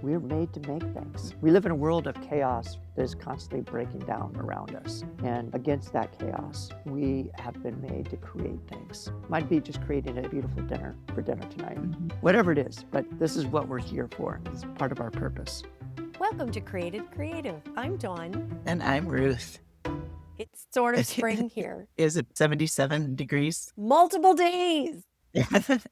We're made to make things. We live in a world of chaos that is constantly breaking down around us. And against that chaos, we have been made to create things. Might be just creating a beautiful dinner for dinner tonight. Whatever it is, but this is what we're here for. It's part of our purpose. Welcome to Created Creative. I'm Dawn. And I'm Ruth. It's sort of spring here. Is it 77 degrees? Multiple days.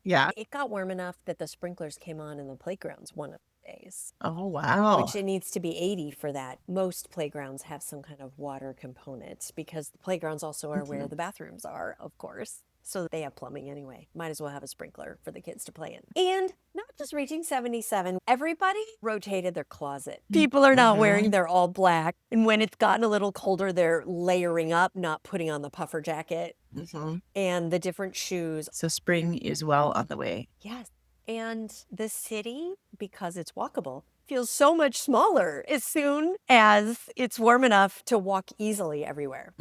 Yeah. It got warm enough that the sprinklers came on in the playgrounds one of the days. Oh, wow. Which it needs to be 80 for that. Most playgrounds have some kind of water component because the playgrounds also are where the bathrooms are, of course. So they have plumbing anyway. Might as well have a sprinkler for the kids to play in. And not just reaching 77, everybody rotated their closet. People are not wearing their all black. And when it's gotten a little colder, they're layering up, not putting on the puffer jacket and the different shoes. So spring is well on the way. Yes. And the city, because it's walkable, feels so much smaller as soon as it's warm enough to walk easily everywhere.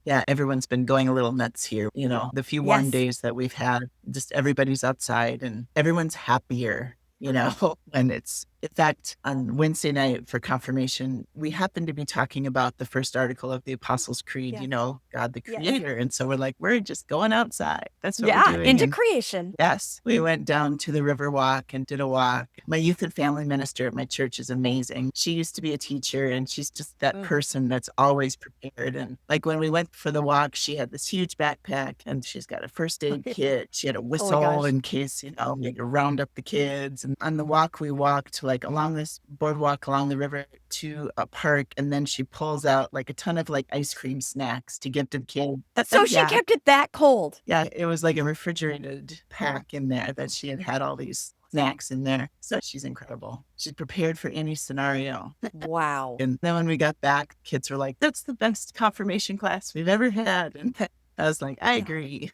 Yeah, everyone's been going a little nuts here. You know, the few warm days that we've had, just everybody's outside and everyone's happier, you know, and it's, in fact, on Wednesday night for confirmation, we happened to be talking about the first article of the Apostles' Creed, you know, God the Creator. And so we're like, we're just going outside. That's what we're doing. Into creation. Yes. We went down to the river walk and did a walk. My youth and family minister at my church is amazing. She used to be a teacher and she's just that person that's always prepared. And like when we went for the walk, she had this huge backpack and she's got a first aid kit. She had a whistle in case, you know, you could round up the kids. And on the walk, we walked like along this boardwalk along the river to a park. And then she pulls out like a ton of like ice cream snacks to give to the kids. So she kept it that cold. Yeah, it was like a refrigerated pack in there that she had all these snacks in there. So she's incredible. She's prepared for any scenario. Wow. And then when we got back, kids were like, that's the best confirmation class we've ever had. And I was like, I agree.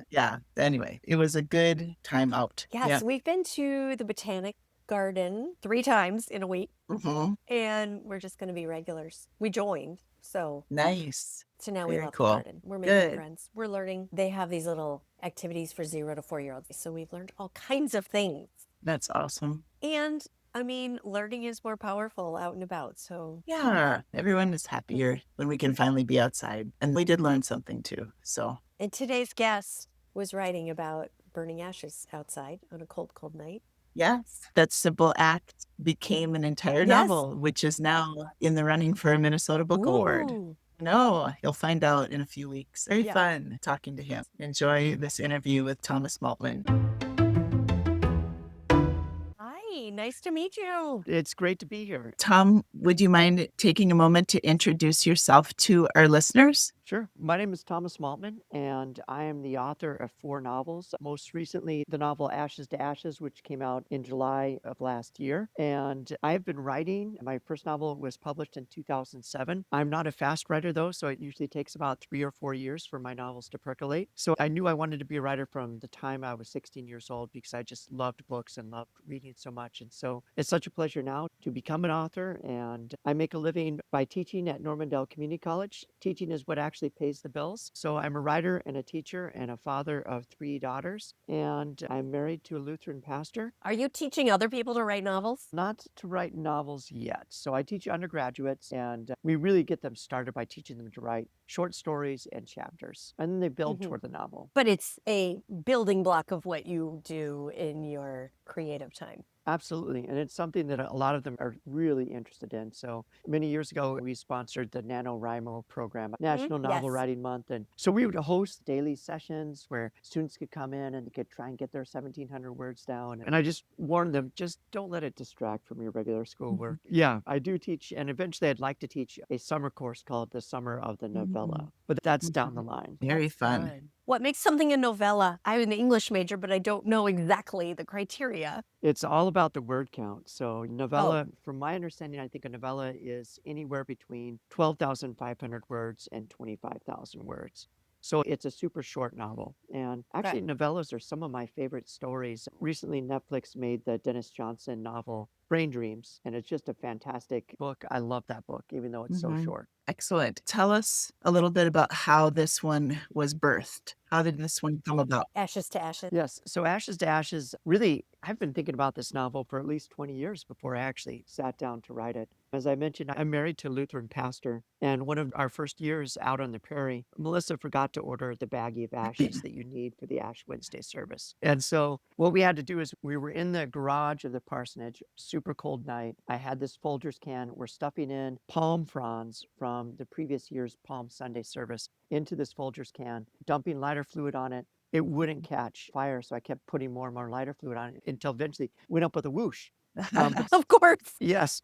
Yeah. Anyway, it was a good time out. Yes, we've been to the Botanic garden 3 times in a week. And we're just going to be regulars. We joined. So nice. So now we love the garden. We're making friends. We're learning. They have these little activities for 0 to 4-year-olds. So we've learned all kinds of things. That's awesome. And I mean, learning is more powerful out and about. So yeah, everyone is happier when we can finally be outside. And we did learn something too. So. And today's guest was writing about burning ashes outside on a cold, cold night. Yes, that simple act became an entire novel, which is now in the running for a Minnesota Book Award. No, you'll find out in a few weeks. Very fun talking to him. Enjoy this interview with Thomas Maltman. Hi, nice to meet you. It's great to be here. Tom, would you mind taking a moment to introduce yourself to our listeners? Sure. My name is Thomas Maltman, and I am the author of 4 novels. Most recently, the novel Ashes to Ashes, which came out in July of last year. And I've been writing. My first novel was published in 2007. I'm not a fast writer, though, so it usually takes about 3 or 4 years for my novels to percolate. So I knew I wanted to be a writer from the time I was 16 years old because I just loved books and loved reading so much. And so it's such a pleasure now to become an author. And I make a living by teaching at Normandale Community College. Teaching is what actually pays the bills. So I'm a writer and a teacher and a father of 3 daughters, and I'm married to a Lutheran pastor. Are you teaching other people to write novels? Not to write novels yet. So I teach undergraduates, and we really get them started by teaching them to write short stories and chapters, and then they build toward the novel. But it's a building block of what you do in your creative time. Absolutely. And it's something that a lot of them are really interested in. So many years ago, we sponsored the NaNoWriMo program, National Novel Writing Month. And so we would host daily sessions where students could come in and they could try and get their 1,700 words down. And I just warned them, just don't let it distract from your regular schoolwork. Yeah, I do teach. And eventually I'd like to teach a summer course called the Summer of the Novella. But that's down the line. Very fun. What makes something a novella? I'm an English major, but I don't know exactly the criteria. It's all about the word count. So novella, from my understanding, I think a novella is anywhere between 12,500 words and 25,000 words. So it's a super short novel. And actually, novellas are some of my favorite stories. Recently, Netflix made the Dennis Johnson novel, Brain Dreams, and it's just a fantastic book. I love that book, even though it's so short. Excellent. Tell us a little bit about how this one was birthed. How did this one come about? Ashes to Ashes. Yes. So Ashes to Ashes, really, I've been thinking about this novel for at least 20 years before I actually sat down to write it. As I mentioned, I'm married to a Lutheran pastor, and one of our first years out on the prairie, Melissa forgot to order the baggie of ashes that you need for the Ash Wednesday service. And so what we had to do is we were in the garage of the parsonage, super cold night. I had this Folgers can. We're stuffing in palm fronds from the previous year's Palm Sunday service into this Folgers can, dumping lighter fluid on it. It wouldn't catch fire, so I kept putting more and more lighter fluid on it until eventually went up with a whoosh. But Of course. yes.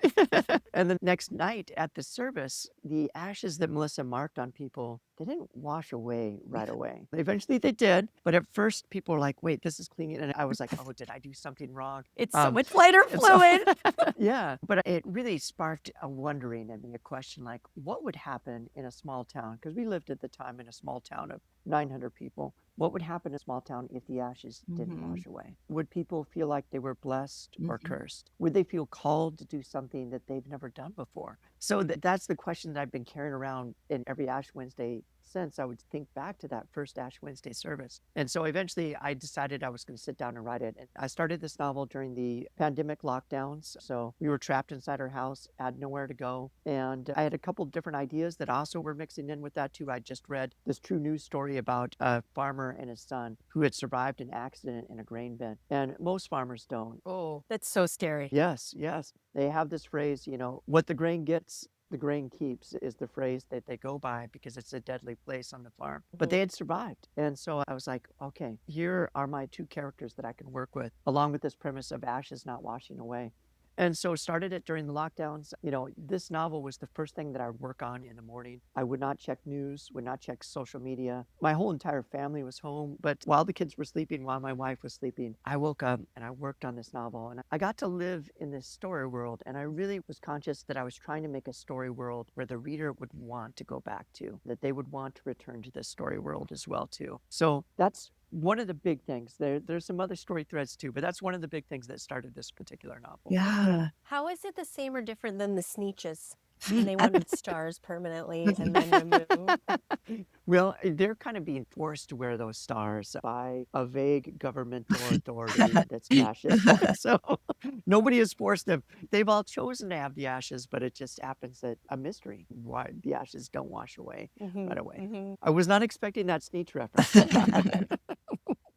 And the next night at the service, the ashes that Melissa marked on people, they didn't wash away right away. Eventually they did, but at first people were like, wait, this is cleaning. And I was like, oh, did I do something wrong? It's so much lighter And so- fluid. Yeah, but it really sparked a wondering in me, a question like, what would happen in a small town? Because we lived at the time in a small town of 900 people. What would happen in a small town if the ashes didn't wash away? Would people feel like they were blessed or cursed? Would they feel called to do something that they've never done before? So that's the question that I've been carrying around in every Ash Wednesday since. I would think back to that first Ash Wednesday service. And so eventually I decided I was going to sit down and write it. And I started this novel during the pandemic lockdowns. So we were trapped inside our house, had nowhere to go. And I had a couple different ideas that also were mixing in with that too. I just read this true news story about a farmer and his son who had survived an accident in a grain bin. And most farmers don't. Oh, that's so scary. Yes, yes. They have this phrase, what the grain gets, the grain keeps is the phrase that they go by because it's a deadly place on the farm. But they had survived. And so I was like, okay, here are my two characters that I can work with, along with this premise of ashes not washing away. And so started it during the lockdowns. This novel was the first thing that I would work on in the morning. I would not check news, would not check social media. My whole entire family was home, but while the kids were sleeping, while my wife was sleeping, I woke up and I worked on this novel. And I got to live in this story world. And I really was conscious that I was trying to make a story world where the reader would want to go back to, that they would want to return to this story world as well too. So that's one of the big things. There's some other story threads too, but that's one of the big things that started this particular novel. Yeah. How is it the same or different than the Sneetches? And they wanted stars permanently and then removed. Well, they're kind of being forced to wear those stars by a vague governmental authority that's fascist. So nobody is forced to. They've all chosen to have the ashes, but it just happens that a mystery why the ashes don't wash away right away. I was not expecting that Sneetch reference.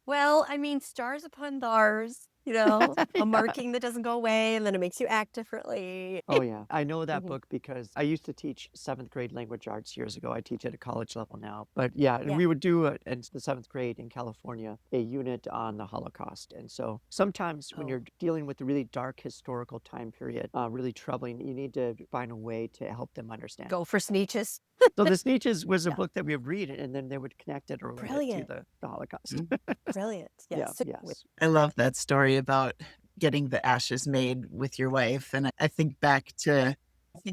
Well, I mean, stars upon bars, a marking that doesn't go away and then it makes you act differently. Oh, yeah. I know that book because I used to teach 7th grade language arts years ago. I teach at a college level now. But yeah, Yeah. we would do in the 7th grade in California a unit on the Holocaust. And so sometimes when you're dealing with a really dark historical time period, really troubling, you need to find a way to help them understand. Go for Sneetches. So the Sneetches was a book that we would read, and then they would connect it or relate it to Brilliant. the Holocaust. Brilliant. Yeah, Yes. yes. I love that story about getting the ashes made with your wife. And I think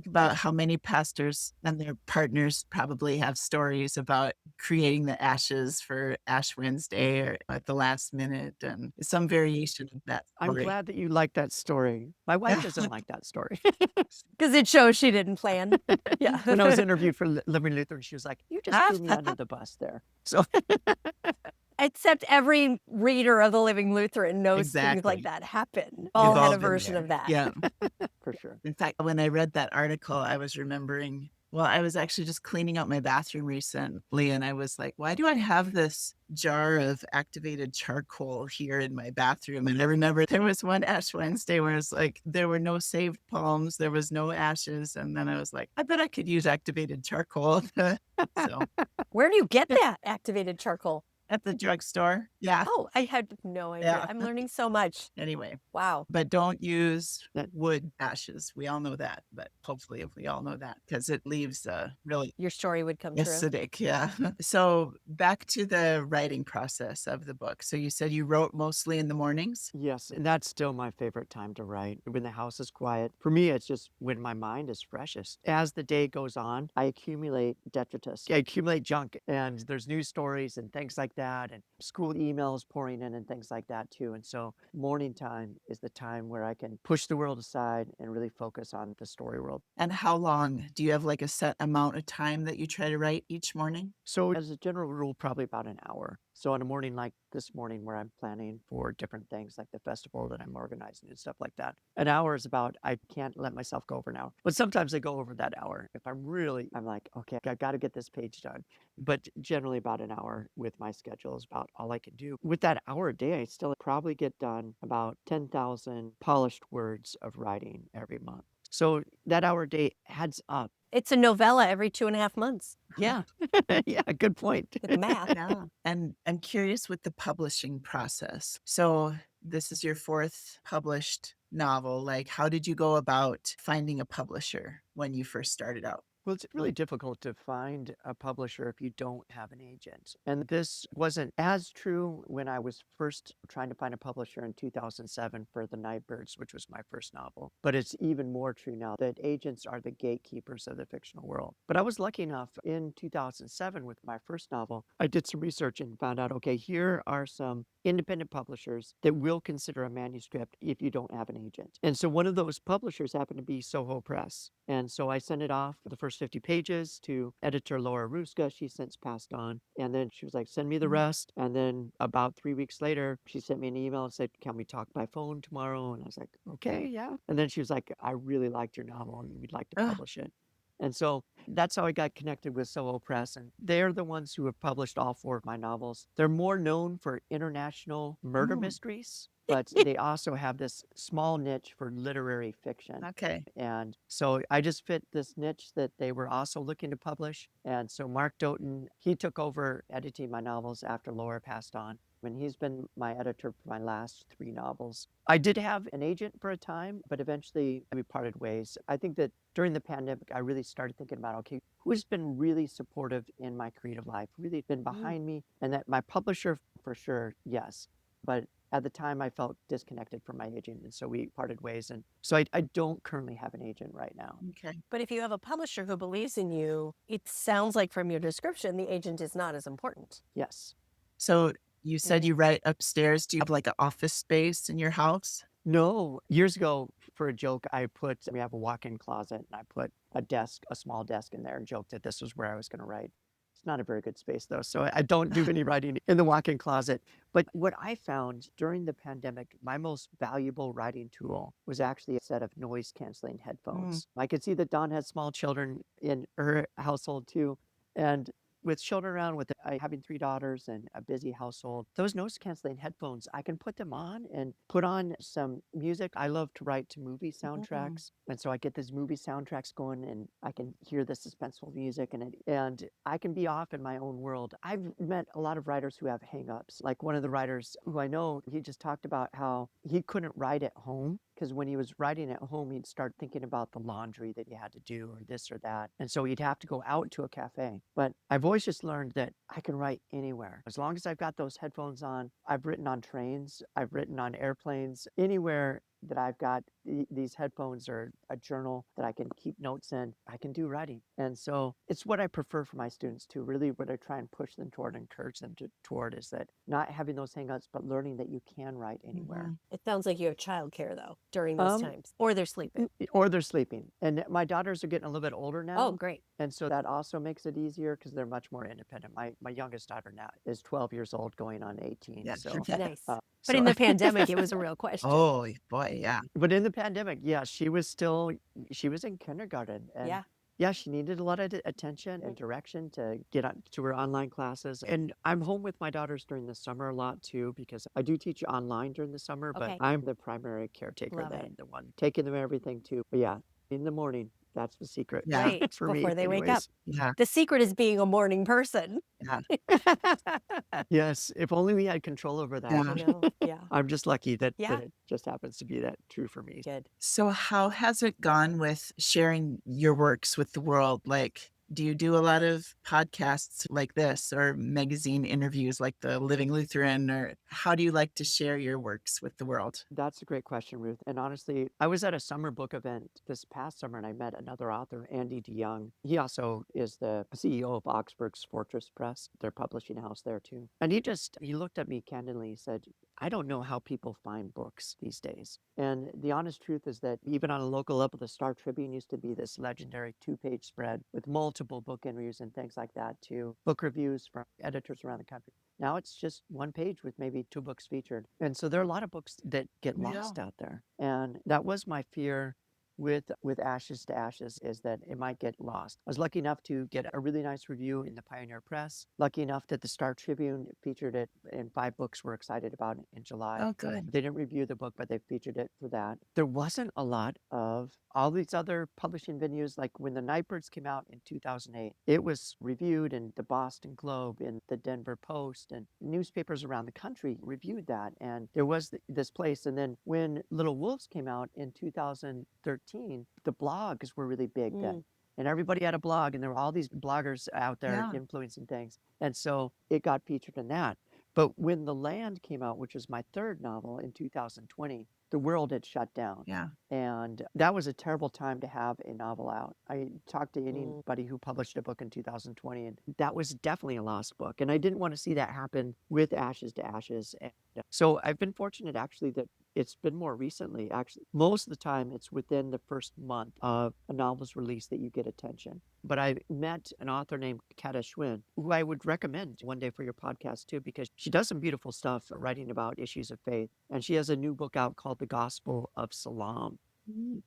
about how many pastors and their partners probably have stories about creating the ashes for Ash Wednesday or at the last minute and some variation of that I'm story. glad that you like that story. My wife doesn't like that story. Because it shows she didn't plan. Yeah. When I was interviewed for Living Lutheran, she was like, you just threw me under the bus there. So Except every reader of the Living Lutheran knows things Exactly. like that happen. All We've had a been version there. of that. Yeah. for sure. In fact, when I read that article, I was remembering, I was actually just cleaning out my bathroom recently, and I was like, why do I have this jar of activated charcoal here in my bathroom? And I remember there was one Ash Wednesday where it's like, there were no saved palms, there was no ashes. And then I was like, I bet I could use activated charcoal. So Where do you get that activated charcoal? at the drugstore. Yeah. Oh, I had no idea. Yeah. I'm learning so much. Anyway, Wow. but don't use wood ashes. We all know that, but hopefully we all know that because it leaves really Your story would come true. acidic. Yeah. So back to the writing process of the book. So you said you wrote mostly in the mornings? Yes, and that's still my favorite time to write, when the house is quiet. For me, it's just when my mind is freshest. As the day goes on, I accumulate detritus. I accumulate junk, and there's news stories and things like that, and school emails pouring in and things like that too. And so morning time is the time where I can push the world aside and really focus on the story world. And how long? Do you have like a set amount of time that you try to write each morning? So as a general rule, probably about an hour. So on a morning like this morning where I'm planning for different things like the festival that I'm organizing and stuff like that, an hour is about, I can't let myself go over an hour. But sometimes I go over that hour. If I'm like, okay, I got to get this page done. But generally about an hour with my schedule is about all I can do. With that hour a day, I still probably get done about 10,000 polished words of writing every month. So that hour a day adds up. It's a novella every 2.5 months Yeah. Yeah, good point. with the math. Yeah. And I'm curious with the publishing process. So this is your fourth published novel. Like, how did you go about finding a publisher when you first started out? Well, it's really difficult to find a publisher if you don't have an agent. And this wasn't as true when I was first trying to find a publisher in 2007 for The Nightbirds, which was my first novel. But it's even more true now that agents are the gatekeepers of the fictional world. But I was lucky enough in 2007 with my first novel, I did some research and found out, okay, here are some independent publishers that will consider a manuscript if you don't have an agent. And so one of those publishers happened to be Soho Press. And so I sent it off for the first 50 pages to editor Laura Ruska. She's since passed on. And then she was like, send me the rest. And then about 3 weeks later, she sent me an email and said, can we talk by phone tomorrow? And I was like, okay, yeah. And then she was like, I really liked your novel and we'd like to Ah, publish it. And so that's how I got connected with Soho Press. And they're the ones who have published all 4 of my novels. They're more known for international murder mysteries, but they also have this small niche for literary fiction. okay. And so I just fit this niche that they were also looking to publish. And so Mark Doughton, he took over editing my novels after Laura passed on. And he's been my editor for my last 3 novels. I did have an agent for a time, but eventually we parted ways. I think that during the pandemic, I really started thinking about, okay, who's been really supportive in my creative life, really been behind me, and that my publisher for sure, yes. But at the time, I felt disconnected from my agent, and so we parted ways. And so I don't currently have an agent right now. Okay. But if you have a publisher who believes in you, it sounds like from your description, the agent is not as important. Yes. So you said you write upstairs. Do you have like an office space in your house? No, years ago, for a joke, we have a walk-in closet, and I put a small desk in there, and joked that this was where I was going to write. It's not a very good space, though, so I don't do any writing in the walk-in closet. But what I found during the pandemic, my most valuable writing tool was actually a set of noise-canceling headphones. I could see that Dawn has small children in her household, too, and with children around, with having 3 daughters and a busy household, those noise canceling headphones, I can put them on and put on some music. I love to write to movie soundtracks. And so I get these movie soundtracks going and I can hear the suspenseful music and I can be off in my own world. I've met a lot of writers who have hangups. Like one of the writers who I know, he just talked about how he couldn't write at home because when he was writing at home, he'd start thinking about the laundry that he had to do or this or that. And so he'd have to go out to a cafe. But I've always just learned that I can write anywhere. As long as I've got those headphones on, I've written on trains, I've written on airplanes, anywhere that I've got these headphones or a journal that I can keep notes in, I can do writing. And so it's what I prefer for my students too. Really what I try and push them toward, encourage them toward is that not having those hangouts, but learning that you can write anywhere. It sounds like you have childcare though during those times, or they're sleeping. Or they're sleeping. And my daughters are getting a little bit older now. Oh, great. And so that also makes it easier because they're much more independent. My youngest daughter now is 12 years old going on 18. Yeah. So Nice. so But in the pandemic, it was a real question. Oh boy, yeah. but in the pandemic, yeah, she was in kindergarten and Yeah. yeah, she needed a lot of attention and direction to get on to her online classes. And I'm home with my daughters during the summer a lot too, because I do teach online during the summer, but Okay. I'm the primary caretaker Love then, it. the one taking them everything too. But yeah, in the morning, that's the secret Yeah. Right. for me. Before they wake up. anyways. Yeah. The secret is being a morning person. Yeah. Yes, if only we had control over that. Yeah. You know? Yeah. I'm just lucky that Yeah. it just happens to be that true for me. Good. So how has it gone with sharing your works with the world? Like, do you do a lot of podcasts like this or magazine interviews like the Living Lutheran, or how do you like to share your works with the world? That's a great question, Ruth. And honestly, I was at a summer book event this past summer and I met another author, Andy DeYoung. He also is the CEO of Augsburg's Fortress Press, their publishing house there too. And he looked at me candidly. He said, I don't know how people find books these days. And the honest truth is that even on a local level, the Star Tribune used to be this legendary 2-page spread with multiple book interviews and things like that, to book reviews from editors around the country. Now it's just one page with maybe 2 books featured. And so there are a lot of books that get Yeah. lost out there. And that was my fear with Ashes to Ashes, is that it might get lost. I was lucky enough to get a really nice review in the Pioneer Press. Lucky enough that the Star Tribune featured it in 5 books we're excited about in July. Oh, good. They didn't review the book, but they featured it for that. There wasn't a lot of all these other publishing venues. Like when the Nightbirds came out in 2008, it was reviewed in the Boston Globe, in the Denver Post, and newspapers around the country reviewed that. And there was this place. And then when Little Wolves came out in 2013, the blogs were really big then. And everybody had a blog, and there were all these bloggers out there Yeah. influencing things. And so it got featured in that. But when The Land came out, which was my 3rd novel in 2020, the world had shut down. Yeah. And that was a terrible time to have a novel out. I talked to anybody who published a book in 2020, and that was definitely a lost book. And I didn't want to see that happen with Ashes to Ashes. And so I've been fortunate, actually, that it's been more recently. Actually, most of the time, it's within the first month of a novel's release that you get attention. But I met an author named Kata Schwinn, who I would recommend one day for your podcast too, because she does some beautiful stuff writing about issues of faith. And she has a new book out called The Gospel of Salam.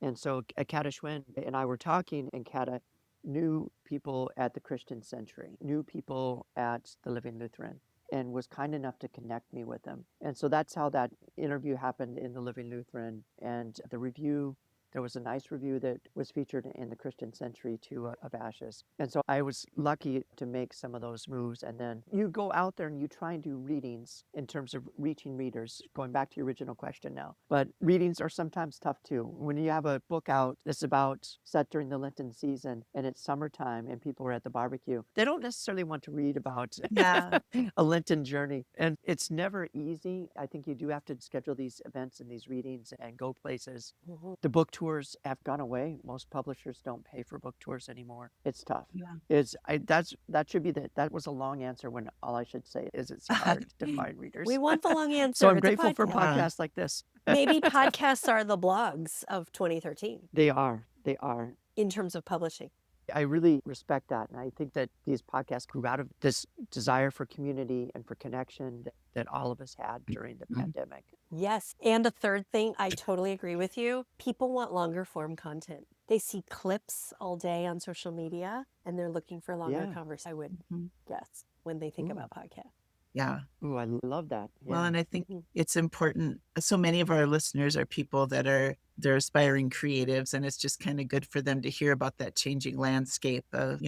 And so Kata Schwinn and I were talking, and Kata knew people at the Christian Century, knew people at the Living Lutheran, and was kind enough to connect me with them. And so that's how that interview happened in the Living Lutheran. And the review, there was a nice review that was featured in the Christian Century too, of Ashes. And so I was lucky to make some of those moves. And then you go out there and you try and do readings in terms of reaching readers, going back to your original question now. But readings are sometimes tough too. When you have a book out that's about set during the Lenten season and it's summertime and people are at the barbecue, they don't necessarily want to read about Yeah. a Lenten journey. And it's never easy. I think you do have to schedule these events and these readings and go places. The book tours have gone away. Most publishers don't pay for book tours anymore. It's tough. Yeah. That should be that was a long answer when all I should say is it's hard to find readers. We want the long answer. So I'm It's a grateful for podcast. podcasts like this. Maybe podcasts are the blogs of 2013 They are. in terms of publishing. I really respect that. And I think that these podcasts grew out of this desire for community and for connection that all of us had during the pandemic. Yes. And a third thing, I totally agree with you. People want longer form content. They see clips all day on social media and they're looking for longer conversations, I would guess, when they think about podcasts. Yeah. Ooh, I love that. Well, and I think it's important. So many of our listeners are people that they're aspiring creatives, and it's just kind of good for them to hear about that changing landscape of,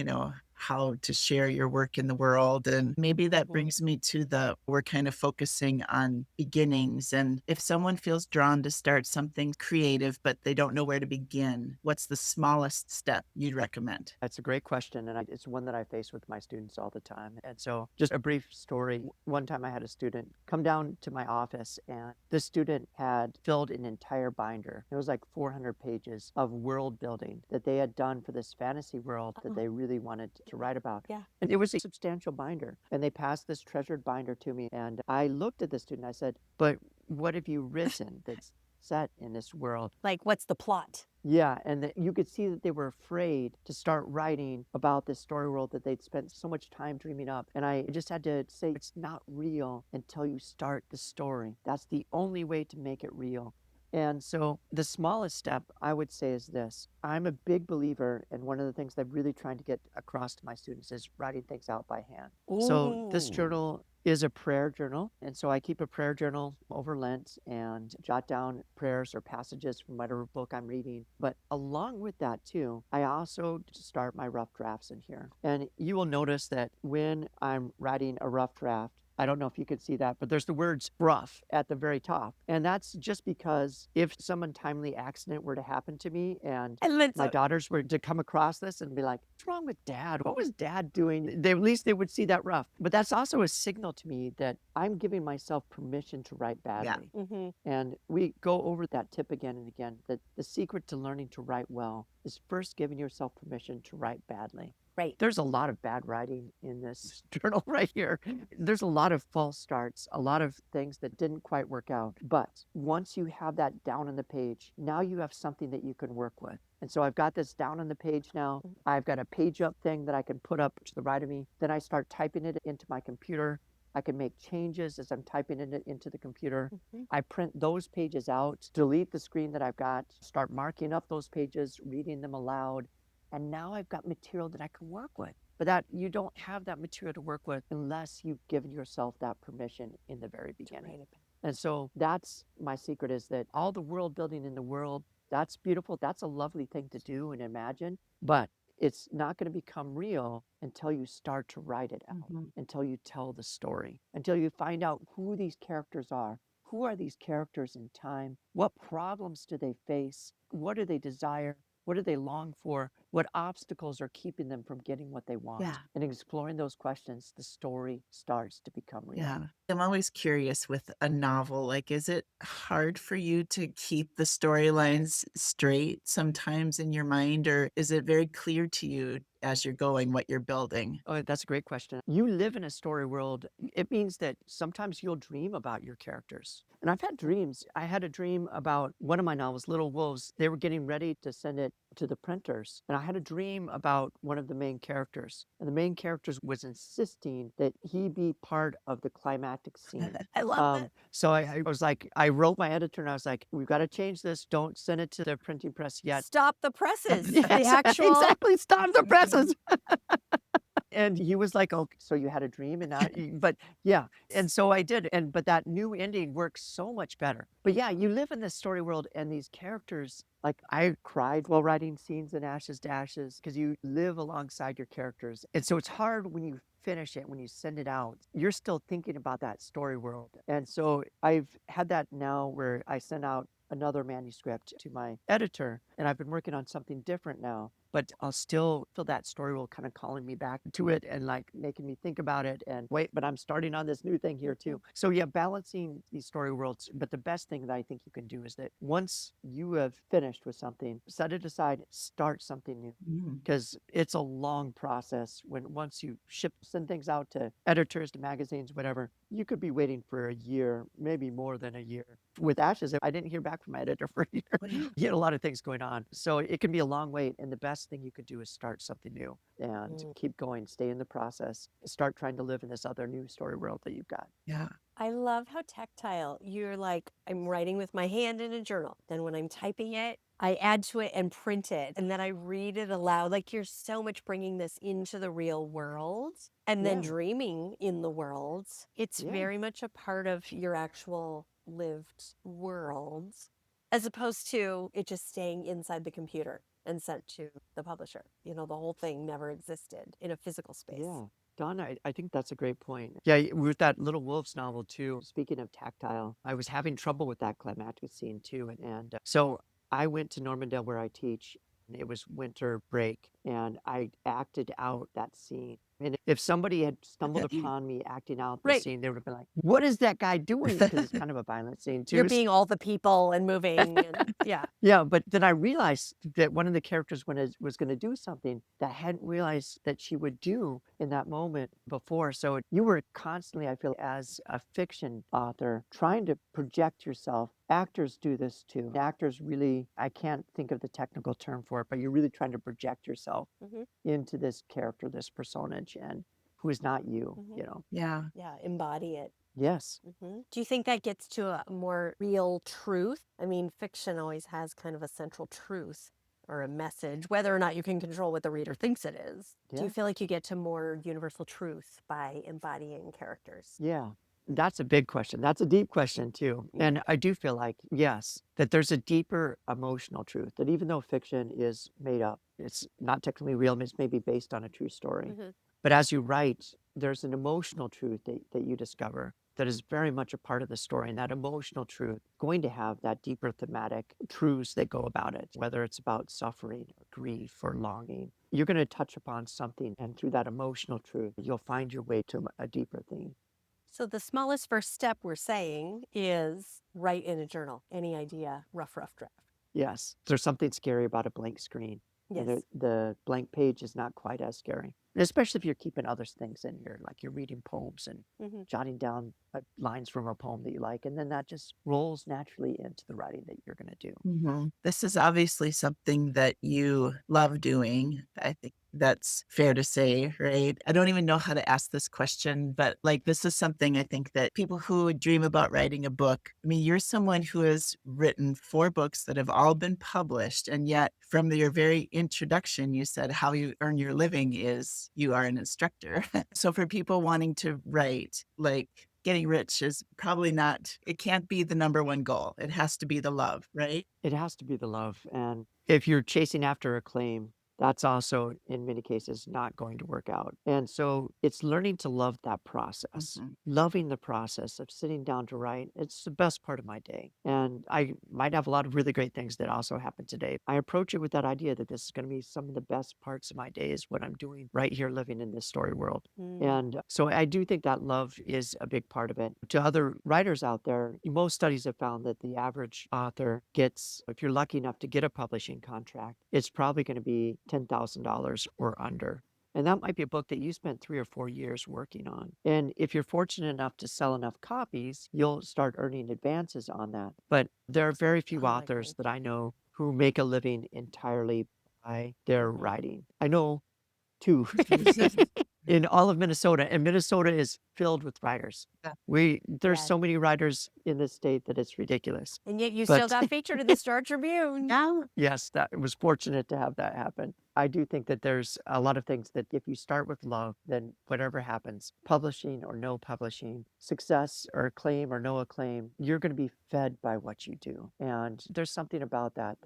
how to share your work in the world. And maybe that brings me to we're kind of focusing on beginnings. And if someone feels drawn to start something creative, but they don't know where to begin, what's the smallest step you'd recommend? That's a great question. And it's one that I face with my students all the time. And so just a brief story. One time I had a student come down to my office, and this student had filled an entire binder. It was like 400 pages of world building that they had done for this fantasy world that they really wanted to write about. Yeah. And it was a substantial binder. And they passed this treasured binder to me. And I looked at the student. I said, but what have you written that's set in this world? Like, what's the plot? Yeah, and you could see that they were afraid to start writing about this story world that they'd spent so much time dreaming up. And I just had to say, it's not real until you start the story. That's the only way to make it real. And so the smallest step I would say is this. I'm a big believer, and one of the things I'm really trying to get across to my students is writing things out by hand. So this journal is a prayer journal. And so I keep a prayer journal over Lent and jot down prayers or passages from whatever book I'm reading. But along with that too, I also start my rough drafts in here. And you will notice that when I'm writing a rough draft, I don't know if you could see that, but there's the words rough at the very top. And that's just because if some untimely accident were to happen to me and my daughters were to come across this and be like, what's wrong with Dad? What was Dad doing? At least they would see that rough. But that's also a signal to me that I'm giving myself permission to write badly. And we go over that tip again and again, that the secret to learning to write well is first giving yourself permission to write badly. Right. There's a lot of bad writing in this journal right here. There's a lot of false starts, a lot of things that didn't quite work out. But once you have that down on the page, now you have something that you can work with. And so I've got this down on the page now. I've got a page up thing that I can put up to the right of me. Then I start typing it into my computer. I can make changes as I'm typing it into the computer. I print those pages out, delete the screen that I've got, start marking up those pages, reading them aloud. And now I've got material that I can work with. But that you don't have that material to work with unless you've given yourself that permission in the very beginning. And so that's my secret, is that all the world building in the world, that's beautiful. That's a lovely thing to do and imagine, but it's not going to become real until you start to write it out, until you tell the story, until you find out who these characters are. Who are these characters in time? What problems do they face? What do they desire? What do they long for? What obstacles are keeping them from getting what they want? Yeah. And exploring those questions, the story starts to become real. Yeah. I'm always curious with a novel, like, is it hard for you to keep the storylines straight sometimes in your mind, or is it very clear to you as you're going what you're building? Oh, that's a great question. You live in a story world. It means that sometimes you'll dream about your characters. And I've had dreams. I had a dream about one of my novels, Little Wolves. They were getting ready to send it to the printers. And I had a dream about one of the main characters. And the main character was insisting that he be part of the climactic scene. I love it. So I was like, I wrote my editor and I was like, we've got to change this. Don't send it to the printing press yet. Stop the presses. Yes, The actual. exactly. Stop the presses. And he was like, "Oh, so you had a dream?" And but yeah, and so I did. But that new ending works so much better. But yeah, you live in this story world, and these characters. Like, I cried while writing scenes in Ashes to Ashes because you live alongside your characters, and so it's hard when you finish it, when you send it out. You're still thinking about that story world, and so I've had that now where I send out another manuscript to my editor, and I've been working on something different now. But I'll still feel that story will kind of calling me back to it and like making me think about it. And wait, but I'm starting on this new thing here too. So yeah, balancing these story worlds. But the best thing that I think you can do is that once you have finished with something, set it aside, start something new. Because it's a long process. Once you send things out to editors, to magazines, whatever, you could be waiting for a year, maybe more than a year. With Ashes, I didn't hear back from my editor for a year. You had a lot of things going on. So it can be a long wait. And the best thing you could do is start something new and keep going, stay in the process, start trying to live in this other new story world that you've got. Yeah. I love how tactile you're. Like, I'm writing with my hand in a journal. Then when I'm typing it, I add to it and print it. And then I read it aloud. Like, you're so much bringing this into the real world and then dreaming in the world. It's very much a part of your actual lived world, as opposed to it just staying inside the computer and sent to the publisher. You know, the whole thing never existed in a physical space. Yeah. Donna, I think that's a great point. Yeah, with that Little Wolves novel too, speaking of tactile, I was having trouble with that climactic scene too. And so I went to Normandale where I teach. And it was winter break, and I acted out that scene. And if somebody had stumbled upon me acting out the scene, they would have been like, "What is that guy doing?" Because it's kind of a violent scene too. You're being all the people and moving. And, yeah. Yeah, but then I realized that one of the characters was going to do something that I hadn't realized that she would do in that moment before. So you were constantly, I feel, as a fiction author, trying to project yourself. Actors do this too. Actors really, I can't think of the technical term for it, but you're really trying to project yourself into this character, this personage, and who is not you, you know? Yeah. Yeah, embody it. Yes. Do you think that gets to a more real truth? I mean, fiction always has kind of a central truth or a message, whether or not you can control what the reader thinks it is. Do you feel like you get to more universal truth by embodying characters? Yeah. That's a big question. That's a deep question too. And I do feel like, yes, that there's a deeper emotional truth, that even though fiction is made up, it's not technically real, it's maybe based on a true story. But as you write, there's an emotional truth that you discover that is very much a part of the story. And that emotional truth going to have that deeper thematic truths that go about it, whether it's about suffering or grief or longing. You're going to touch upon something, and through that emotional truth, you'll find your way to a deeper theme. So the smallest first step we're saying is write in a journal. Any idea, rough draft. Yes. There's something scary about a blank screen. And Yes. the blank page is not quite as scary, especially if you're keeping other things in here, like you're reading poems and Hmm. jotting down lines from a poem that you like, and then that just rolls naturally into the writing that you're going to do. This is obviously something that you love doing. I think that's fair to say, right? I don't even know how to ask this question, but like this is something I think that people who dream about writing a book, I mean, you're someone who has written 4 books that have all been published. And yet, from your very introduction, you said how you earn your living is you are an instructor. So, for people wanting to write, like, getting rich is probably not, it can't be the number one goal. It has to be the love, right? It has to be the love. And if you're chasing after acclaim, that's also in many cases not going to work out. And so it's learning to love that process, loving the process of sitting down to write. It's the best part of my day. And I might have a lot of really great things that also happen today. I approach it with that idea that this is going to be some of the best parts of my day is what I'm doing right here living in this story world. And so I do think that love is a big part of it. To other writers out there, most studies have found that the average author gets, if you're lucky enough to get a publishing contract, it's probably going to be $10,000 or under. And that might be a book that you spent 3 or 4 years working on. And if you're fortunate enough to sell enough copies, you'll start earning advances on that. But there are very few authors that I know who make a living entirely by their writing. I know 2 in all of Minnesota, and Minnesota is filled with writers. There's Yeah. so many writers in this state that it's ridiculous. And yet you still But got featured in the Star Tribune. Yeah. yes, that was fortunate to have that happen. I do think that there's a lot of things that if you start with love, then whatever happens, publishing or no publishing, success or acclaim or no acclaim, you're going to be fed by what you do. And there's something about that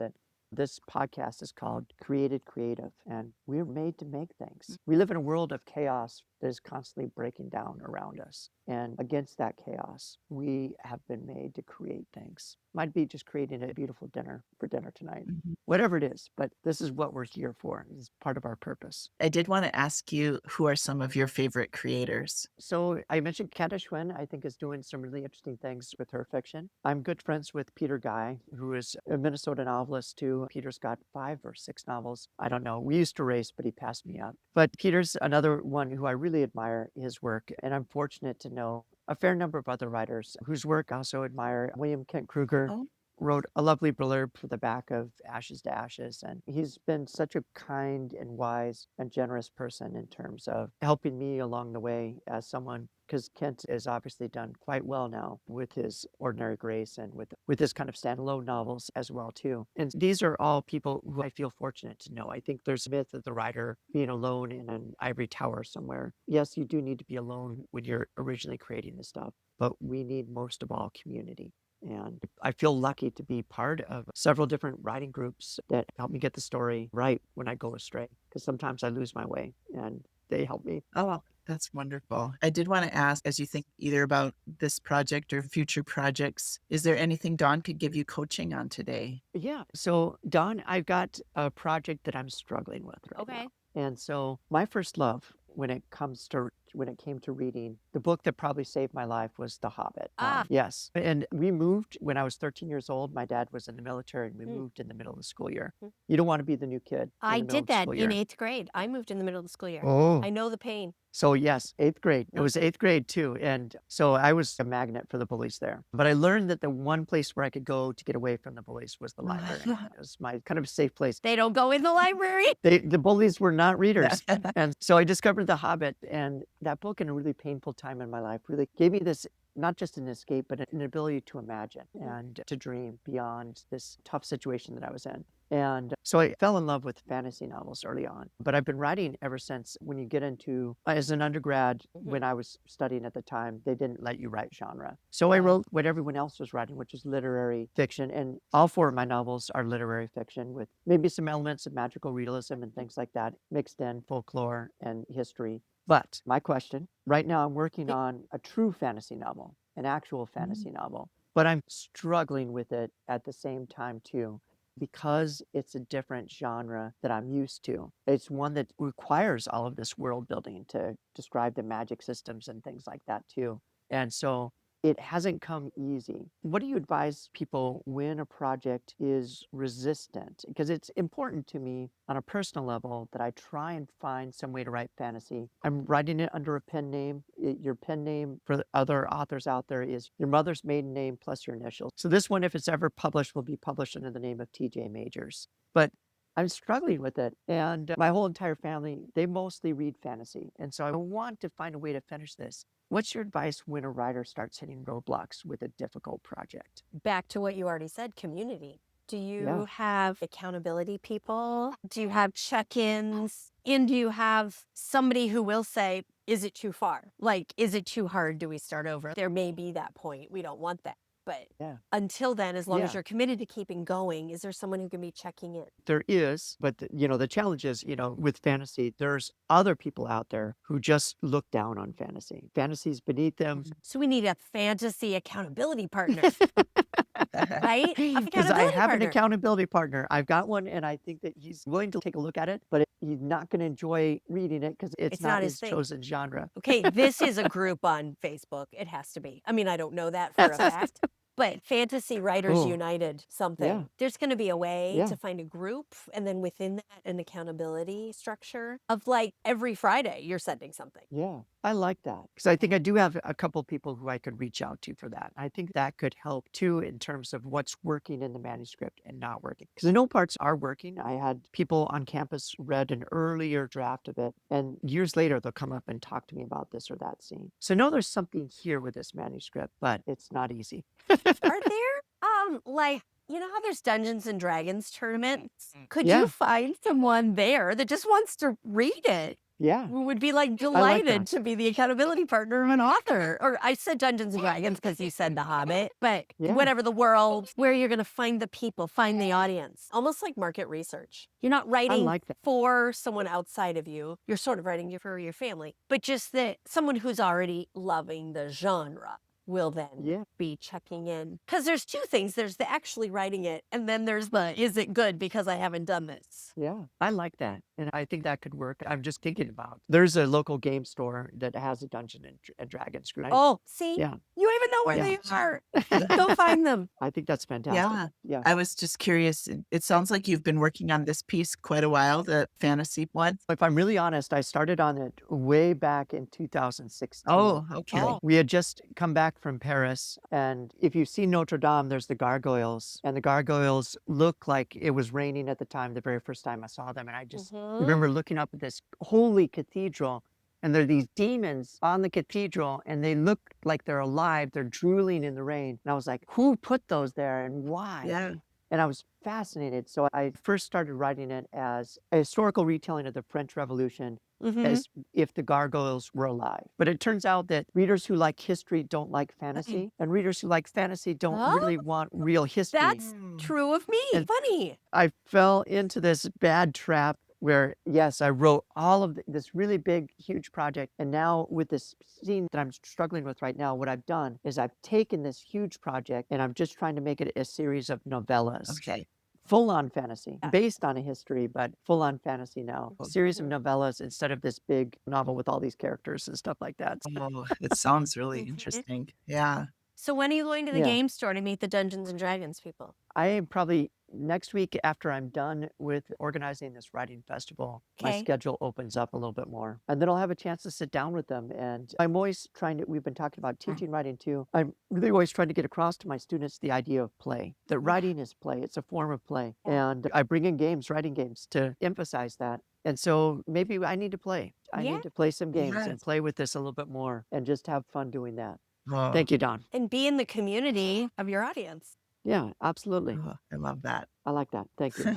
this podcast is called Created Creative, and we're made to make things. We live in a world of chaos that is constantly breaking down around us. And against that chaos, we have been made to create things. Might be just creating a beautiful dinner for dinner tonight, whatever it is, but this is what we're here for. It's part of our purpose. I did want to ask you, who are some of your favorite creators? So I mentioned Candace Schwinn, I think is doing some really interesting things with her fiction. I'm good friends with Peter Guy, who is a Minnesota novelist too. Peter's got 5 or 6 novels. I don't know. We used to race, but he passed me up. But Peter's another one who I really admire his work. And I'm fortunate to know a fair number of other writers whose work I also admire. William Kent Kruger wrote a lovely blurb for the back of Ashes to Ashes. And he's been such a kind and wise and generous person in terms of helping me along the way as someone, because Kent has obviously done quite well now with his Ordinary Grace and with his kind of standalone novels as well too. And these are all people who I feel fortunate to know. I think there's a myth of the writer being alone in an ivory tower somewhere. Yes, you do need to be alone when you're originally creating this stuff, but we need most of all community. And I feel lucky to be part of several different writing groups that help me get the story right when I go astray, because sometimes I lose my way and they help me. Oh, that's wonderful. I did want to ask, as you think either about this project or future projects, is there anything Dawn could give you coaching on today? Yeah. So, Dawn, I've got a project that I'm struggling with right now. And so my first love when it came to reading, the book that probably saved my life was The Hobbit. Yes. And we moved when I was 13 years old. My dad was in the military and we moved in the middle of the school year. You don't want to be the new kid. I in the middle did of the that school in year. 8th grade. I moved in the middle of the school year. Oh. I know the pain. So yes, 8th grade. It was 8th grade too. And so I was a magnet for the bullies there. But I learned that the one place where I could go to get away from the bullies was the library. It was my kind of safe place. They don't go in the library. The bullies were not readers. And so I discovered The Hobbit, and that book in a really painful time in my life really gave me this, not just an escape, but an ability to imagine and to dream beyond this tough situation that I was in. And so I fell in love with fantasy novels early on, but I've been writing ever since. When you get into, as an undergrad, when I was studying at the time, they didn't let you write genre. So I wrote what everyone else was writing, which is literary fiction. And all 4 of my novels are literary fiction with maybe some elements of magical realism and things like that mixed in, folklore and history. But my question, right now I'm working on a true fantasy novel, an actual fantasy novel, but I'm struggling with it at the same time too, because it's a different genre that I'm used to. It's one that requires all of this world building to describe the magic systems and things like that too. And so it hasn't come easy. What do you advise people when a project is resistant? Because it's important to me on a personal level that I try and find some way to write fantasy. I'm writing it under a pen name. Your pen name for the other authors out there is your mother's maiden name plus your initials. So this one, if it's ever published, will be published under the name of TJ Majors. But I'm struggling with it. And my whole entire family, they mostly read fantasy. And so I want to find a way to finish this. What's your advice when a writer starts hitting roadblocks with a difficult project? Back to what you already said, community. Do you Yeah. have accountability people? Do you have check-ins? And do you have somebody who will say, is it too far? Like, is it too hard? Do we start over? There may be that point. We don't want that. But Yeah. until then, as long as Yeah. you're committed to keeping going, is there someone who can be checking in? There is, but the challenge is, with fantasy, there's other people out there who just look down on fantasy. Fantasy's beneath them. So we need a fantasy accountability partner, right? Because I have an accountability partner. I've got one, and I think that he's willing to take a look at it, but he's not going to enjoy reading it because it's not his thing. chosen genre. Okay, this is a group on Facebook. It has to be. I mean, I don't know that for a fact. But Fantasy Writers Ooh. United something. Yeah. There's going to be a way Yeah. to find a group, and then within that, an accountability structure of like every Friday you're sending something. Yeah, I like that because I think I do have a couple people who I could reach out to for that. I think that could help too in terms of what's working in the manuscript and not working. Because I know parts are working. I had people on campus read an earlier draft of it, and years later they'll come up and talk to me about this or that scene. So I know there's something here with this manuscript, but it's not easy. Are there like, you know how there's Dungeons and Dragons tournaments? Could Yeah. you find someone there that just wants to read it? Yeah. We would be like like delighted that. to be the accountability partner of an author. Or I said Dungeons and Dragons because you said The Hobbit, but Yeah. whatever the world where you're going to find the people, find the audience, almost like market research. You're not writing like that. for someone outside of you. You're sort of writing for your family, but just that someone who's already loving the genre will then Yeah. be checking in. Because there's two things. There's the actually writing it, and then there's the, is it good because I haven't done this? Yeah, I like that. And I think that could work. I'm just thinking about there's a local game store that has a Dungeon and Dragons group. Oh, see? Yeah. You even know where Yeah. they are. Go find them. I think that's fantastic. Yeah. Yeah. I was just curious. It sounds like you've been working on this piece quite a while, the fantasy one. If I'm really honest, I started on it way back in 2016. Oh, okay. Oh. We had just come back from Paris, and if you see Notre Dame, there's the gargoyles, and the gargoyles look like it was raining at the time, the very first time I saw them, and I just remember looking up at this holy cathedral, and there are these demons on the cathedral, and they look like they're alive. They're drooling in the rain, and I was like, who put those there, and why? Yeah. And I was fascinated. So I first started writing it as a historical retelling of the French Revolution as if the gargoyles were alive. But it turns out that readers who like history don't like fantasy, and readers who like fantasy don't really want real history. That's true of me. And- Funny. I fell into this bad trap where, yes, I wrote all of this really big, huge project. And now with this scene that I'm struggling with right now, what I've done is I've taken this huge project and I'm just trying to make it a series of novellas. Okay. Full-on fantasy, based on a history, but full-on fantasy now. A series of novellas instead of this big novel with all these characters and stuff like that. Oh, it sounds really interesting. Yeah. So when are you going to the Yeah. game store to meet the Dungeons and Dragons people? I am probably next week after I'm done with organizing this writing festival, my Okay. schedule opens up a little bit more. And then I'll have a chance to sit down with them. And I'm always trying to, we've been talking about teaching writing too. I'm really always trying to get across to my students the idea of play, that writing is play. It's a form of play. And I bring in games, writing games to emphasize that. And so maybe I need to play. I Yeah. need to play some games and Yes. play with this a little bit more and just have fun doing that. Oh, Thank you, Don. And be in the community of your audience. Yeah, absolutely. oh, I love that. I like that. Thank you.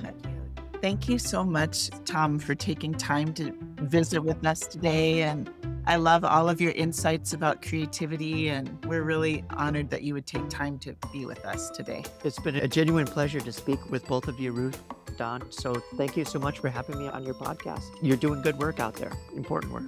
Thank you so much, Tom, for taking time to visit with us today. And I love all of your insights about creativity. And we're really honored that you would take time to be with us today. It's been a genuine pleasure to speak with both of you, Ruth, Don. So thank you so much for having me on your podcast. You're doing good work out there, important work.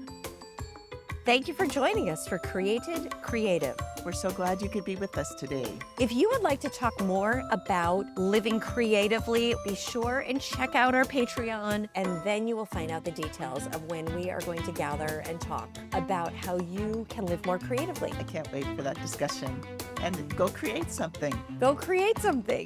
Thank you for joining us for Created Creative. We're so glad you could be with us today. If you would like to talk more about living creatively, be sure and check out our Patreon, and then you will find out the details of when we are going to gather and talk about how you can live more creatively. I can't wait for that discussion. And go create something. Go create something.